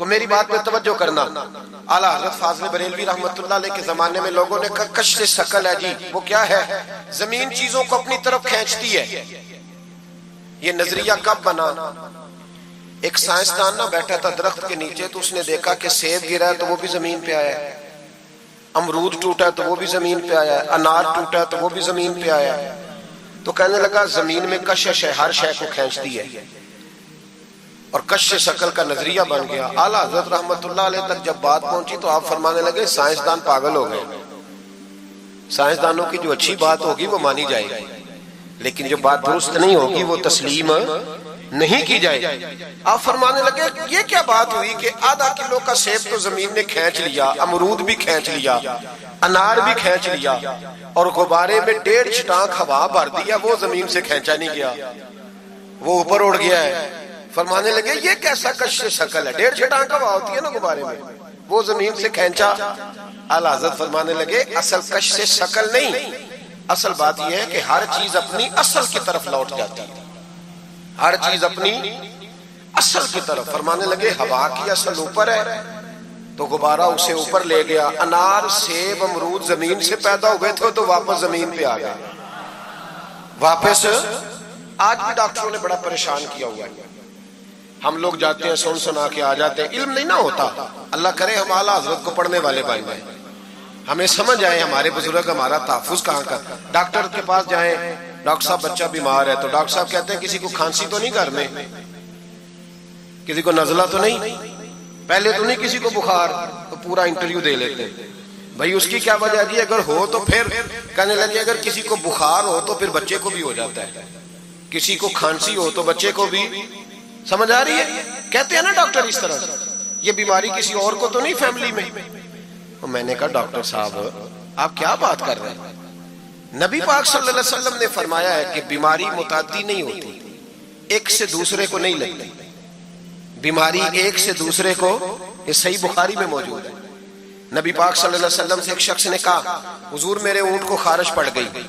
تو میری بات میں توجہ کرنا، اعلیٰ حضرت فاضل بریلوی رحمۃ اللہ علیہ کے زمانے میں لوگوں نے کہا کشف ثقل ہے جی، وہ کیا ہے؟ زمین چیزوں کو اپنی طرف کھینچتی ہے۔ یہ نظریہ کب بنا؟ ایک سائنسدان نہ بیٹھا تھا درخت کے نیچے، تو اس نے دیکھا کہ سیب گرا ہے تو وہ بھی زمین پہ آیا ہے، امرود ٹوٹا ہے تو وہ بھی زمین پہ آیا ہے، انار ٹوٹا ہے تو وہ بھی زمین پہ آیا ہے۔ تو کہنے لگا زمین میں کشش ہے، ہر شے کو کھینچتی ہے، اور کشف ثقل کا نظریہ بن گیا۔ اعلیٰ حضرت رحمت اللہ علیہ تک جب بات پہنچی تو آپ فرمانے لگے سائنسدان پاگل ہو گئے، سائنسدانوں کی جو اچھی بات ہوگی وہ مانی جائے گی، لیکن جو بات درست نہیں ہوگی وہ تسلیم نہیں کی جائے گی۔ آپ فرمانے لگے یہ کیا بات ہوئی کہ آدھا کلو کا سیب تو زمین نے کھینچ لیا، امرود بھی کھینچ لیا، انار بھی کھینچ لیا، اور غبارے میں 1.5 چھٹانک ہوا بھر دیا، وہ زمین سے کھینچا نہیں گیا، وہ اوپر اڑ گیا ہے۔ فرمانے لگے یہ کیسا کشف ثقل ہے؟ 1.5 چھٹانک ہوا ہوتی ہے نا غبارے میں، وہ زمین سے کھینچا۔ اعلیٰ حضرت فرمانے لگے اصل کشف ثقل نہیں، اصل بات یہ ہے کہ ہر چیز اپنی اصل کی طرف لوٹ جاتی ہے، ہر چیز اپنی اصل کی طرف۔ فرمانے لگے ہوا کی اصل اوپر ہے تو غبارہ اسے اوپر لے گیا، انار سیب امرود زمین سے پیدا ہوئے تھے تو واپس زمین پہ آ گئے، واپس۔ آج بھی ڈاکٹروں نے بڑا پریشان کیا ہوا ہے، ہم لوگ جاتے ہیں سن سنا کے آ جاتے ہیں، علم نہیں نہ ہوتا۔ اللہ کرے ہم اعلیٰ حضرت کو پڑھنے والے بھائی بھائی ہمیں سمجھ آئے ہمارے بزرگ ہمارا تحفظ کہاں کا۔ ڈاکٹر کے پاس جائیں، ڈاکٹر صاحب بچہ بیمار ہے تو ڈاکٹر صاحب کہتے ہیں کسی کو کھانسی تو نہیں گھر میں، کسی کو نزلہ تو نہیں، پہلے تو نہیں کسی کو بخار، تو پورا انٹرویو دے لیتے ہیں بھائی اس کی کیا وجہ جی، اگر ہو تو پھر کہنے لگے اگر کسی کو بخار ہو تو پھر بچے کو بھی ہو جاتا ہے، کسی کو کھانسی ہو تو بچے کو بھی۔ سمجھ آ رہی ہے؟ کہتے ہیں نا ڈاکٹر اس طرح سے، یہ بیماری کسی اور کو تو نہیں فیملی میں۔ تو میں نے کہا ڈاکٹر صاحب آپ کیا بات کر رہے ہیں؟ نبی پاک صلی اللہ علیہ وسلم نے فرمایا ہے کہ بیماری متعدی نہیں ہوتی، ایک سے دوسرے کو نہیں لگتی، بیماری ایک سے دوسرے کو، یہ صحیح بخاری میں موجود ہے۔ نبی پاک صلی اللہ علیہ وسلم سے ایک شخص نے کہا حضور میرے اونٹ کو خارش پڑ گئی،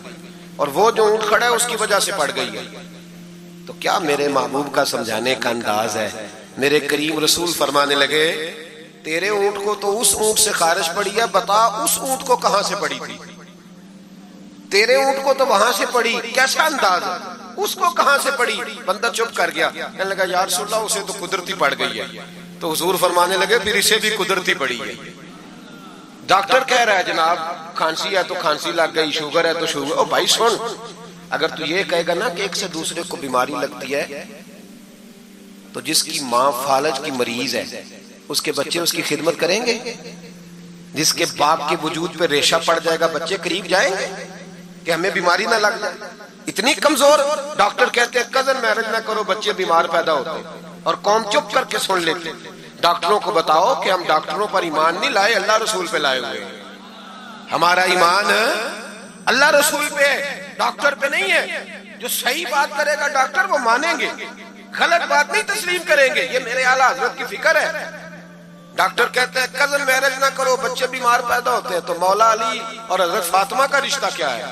اور وہ جو اونٹ کھڑا ہے اس کی وجہ سے پڑ گئی ہے۔ تو کیا میرے محبوب کا سمجھانے کا انداز ہے؟ میرے کریم رسول فرمانے لگے تیرے اونٹ کو تو اس اونٹ سے خارش پڑی ہے، بتا اس اونٹ کو کہاں سے پڑی تھی؟ تیرے اونٹ کو تو وہاں سے پڑی، کیسا انداز ہے؟ اس کو کہاں سے پڑی؟ بندہ چپ کر گیا، کہنے لگا یا رسول اللہ اسے تو قدرتی پڑ گئی ہے۔ تو حضور فرمانے لگے پھر اسے بھی قدرتی پڑی ہے۔ ڈاکٹر کہہ رہا ہے جناب کھانسی ہے تو کھانسی لگ گئی، شوگر ہے تو شوگر۔ او بھائی سن، اگر تو یہ کہے گا نا کہ ایک سے دوسرے کو بیماری لگتی ہے، تو جس کی ماں فالج کی مریض ہے اس کے بچے اس کی خدمت کریں گے؟ جس کے باپ کے وجود پہ ریشہ پڑ جائے گا بچے قریب جائیں گے کہ ہمیں بیماری نہ لگ جائے؟ اتنی کمزور۔ ڈاکٹر کہتے ہیں کزن میرج نہ کرو بچے بیمار پیدا ہوتے، اور قوم چپ کر کے سن لیتے۔ ڈاکٹروں کو بتاؤ کہ ہم ڈاکٹروں پر ایمان نہیں لائے، اللہ رسول پہ لائے ہوئے، ہمارا ایمان اللہ رسول پہ، ڈاکٹر پہ نہیں ہے۔ جو صحیح بات کرے گا ڈاکٹر وہ مانیں گے، غلط بات نہیں تسلیم کریں گے، یہ میرے اعلیٰ حضرت کی فکر ہے۔ ڈاکٹر کہتے ہیں کزن میرج نہ کرو بچے بیمار پیدا ہوتے ہیں، تو مولا علی اور حضرت فاطمہ کا رشتہ کیا ہے؟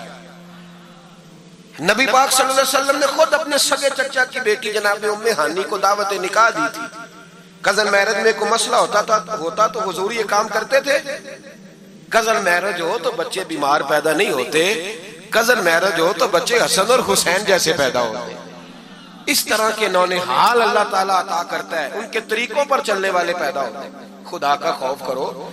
نبی پاک صلی اللہ علیہ وسلم نے خود اپنے سگے چچا کی بیٹی جناب ام ہانی کو دعوت نکاح دی تھی۔ کزن میرج میں کوئی مسئلہ ہوتا تو حضور یہ کام کرتے تھے؟ کزن میرج ہو تو بچے بیمار پیدا نہیں ہوتے، کزن میرج ہو تو بچے حسن اور حسین جیسے پیدا ہوتے۔ اس طرح کے نونہال اللہ تعالیٰ عطا کرتا ہے، ان کے طریقوں پر چلنے والے پیدا ہوتے ہیں۔ خدا کا خوف کرو۔